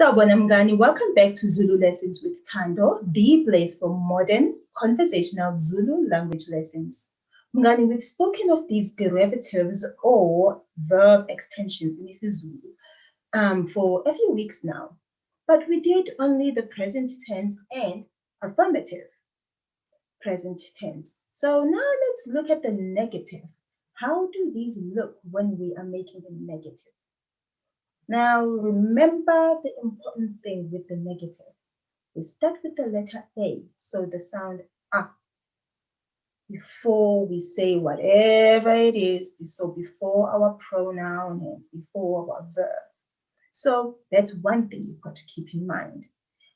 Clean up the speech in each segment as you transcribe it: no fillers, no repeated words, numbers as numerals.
Sawubona mngani, welcome back to Zulu Lessons with Thando, the place for modern conversational Zulu language lessons. Mngani, we've spoken of these derivatives or verb extensions in isiZulu for a few weeks now, but we did only the present tense and affirmative present tense. So now let's look at the negative. How do these look when we are making them negative? Now, remember the important thing with the negative. We start with the letter A, so the sound A, before we say whatever it is, so before our pronoun and before our verb. So that's one thing you've got to keep in mind.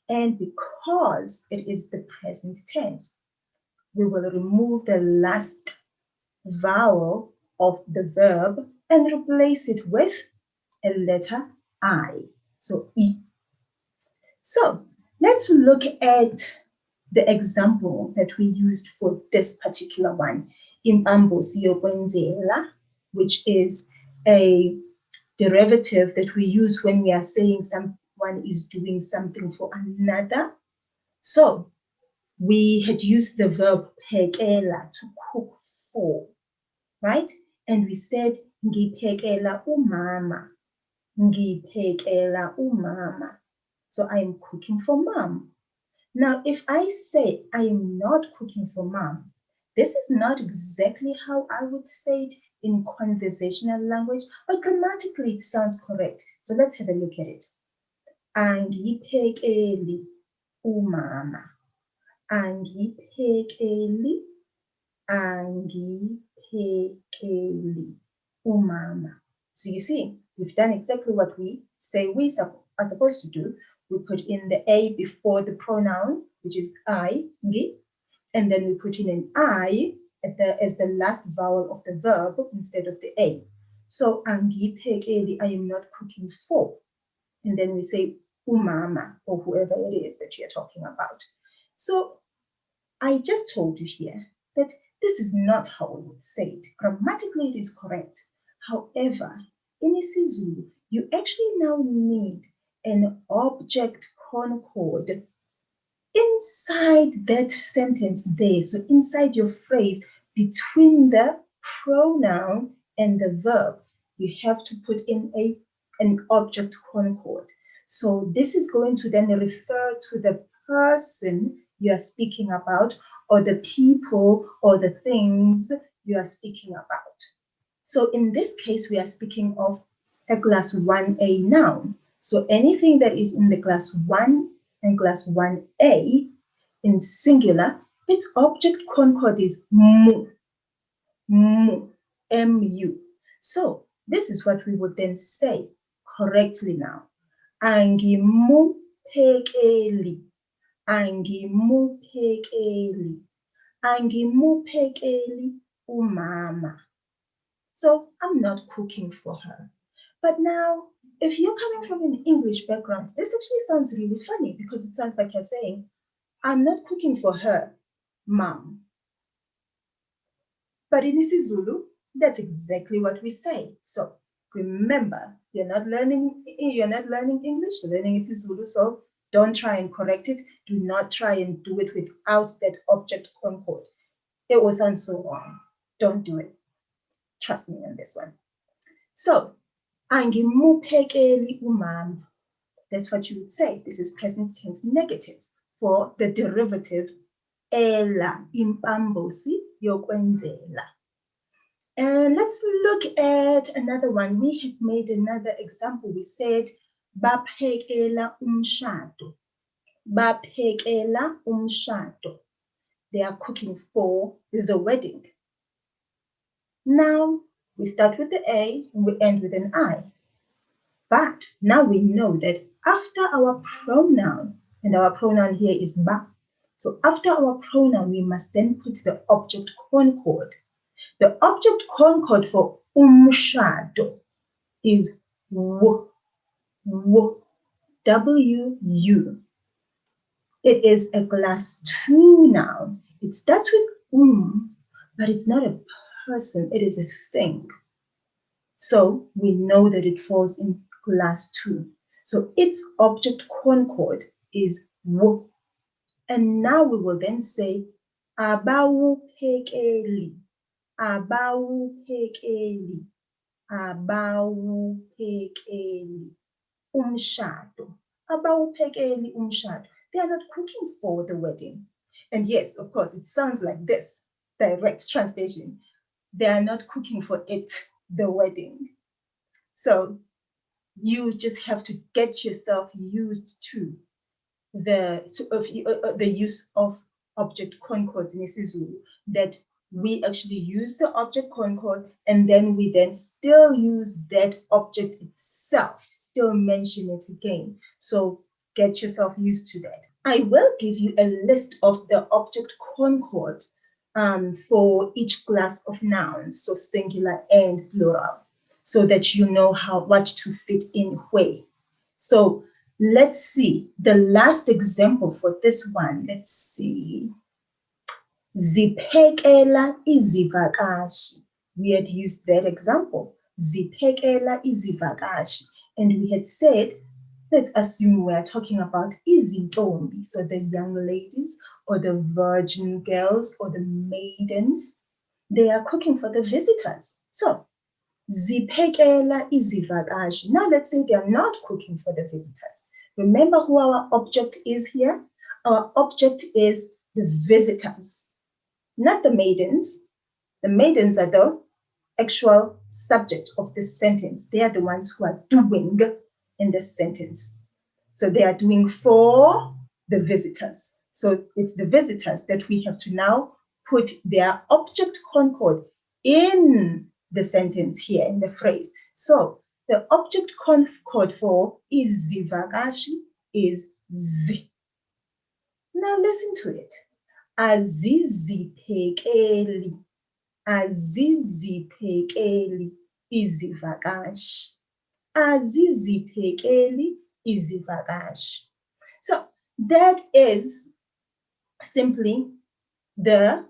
And because it is the present tense, we will remove the last vowel of the verb and replace it with a letter I, so E. So let's look at the example that we used for this particular one, Impambosi, yokwenzela, which is a derivative that we use when we are saying someone is doing something for another. So we had used the verb phekela, to cook for, right? And we said ngiphekela umama. Ngiphekela umama. So I am cooking for mom. Now, if I say I am not cooking for mom, this is not exactly how I would say it in conversational language, but grammatically it sounds correct. So let's have a look at it. Angiphekeli umama. Angiphekeli. Angiphekeli umama. So you see, we've done exactly what we say we are supposed to do. We put in the A before the pronoun, which is I, ngi, and then we put in an I as the last vowel of the verb instead of the A. So, angiphekeli, I am not cooking for. And then we say umama, or whoever it is that you're talking about. So, I just told you here that this is not how we would say it. Grammatically, it is correct. However, in isiZulu, you actually now need an object concord inside that sentence there. So inside your phrase, between the pronoun and the verb, you have to put in an object concord. So this is going to then refer to the person you are speaking about, or the people or the things you are speaking about. So in this case, we are speaking of a class 1A noun. So anything that is in the class 1 and class 1A in singular, its object concord is mu, mu, M-U. So this is what we would then say correctly now. Angimuphekeli, angimuphekeli, angimuphekeli umama. So I'm not cooking for her. But now, if you're coming from an English background, this actually sounds really funny because it sounds like you're saying, I'm not cooking for her, mom. But in isiZulu, that's exactly what we say. So remember, you're not learning English, you're learning isiZulu, so don't try and correct it. Do not try and do it without that object concord. It will sound so wrong. Don't do it. Trust me on this one. So, angimuphekeli umama. That's what you would say. This is present tense negative for the derivative ela, impambosi, yokwenzela. And let's look at another one. We had made another example. We said, baphekela umshado. Baphekela umshado. They are cooking for the wedding. Now, we start with the A and we end with an I. But now we know that after our pronoun, and our pronoun here is ba, so after our pronoun, we must then put the object concord. The object concord for umshado is w, W-U. It is a class 2 noun. It starts with but it's not a person, it is a thing. So we know that it falls in class 2. So its object concord is w. And now we will then say abawuphekeli, abawuphekeli, abawuphekeli umshado, abawuphekeli umshado. They are not cooking for the wedding. And yes, of course, it sounds like this, direct translation. They are not cooking for it, the wedding. So you just have to get yourself used to the use of object concords in isiZulu, that we actually use the object concord and then we then still use that object itself, still mention it again. So get yourself used to that. I will give you a list of the object concord for each class of nouns, so singular and plural, so that you know what to fit in where. So let's see the last example for this one. Let's see. Ziphekela izivakashi. We had used that example. Ziphekela izivakashi. And we had said, let's assume we are talking about izintombi, so the young ladies or the virgin girls or the maidens. They are cooking for the visitors. So ziphekela izivakashi. Now let's say they are not cooking for the visitors. Remember who our object is here? Our object is the visitors, not the maidens. The maidens are the actual subject of this sentence. They are the ones who are doing in this sentence. So they are doing for the visitors. So it's the visitors that we have to now put their object concord in the sentence here, in the phrase. So the object concord for izivakashi is z. Now listen to it. Aziziphekeli, aziziphekeli izivakashi, aziziphekeli izivakashi. So that is simply the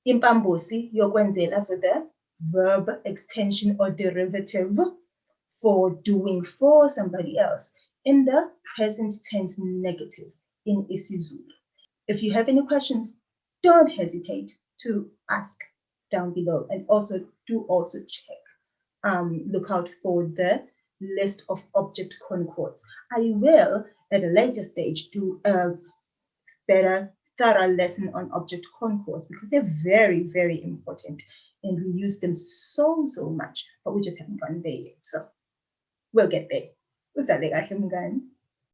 Impambosi, yokwenzela, so the verb extension or derivative for doing for somebody else in the present tense negative in isiZulu. If you have any questions, don't hesitate to ask down below, and also check, look out for the list of object concords. I will at a later stage do a better thorough lesson on object concords because they're very, very important and we use them so much, but we just haven't gotten there yet. So we'll get there. Usale kahle mngani.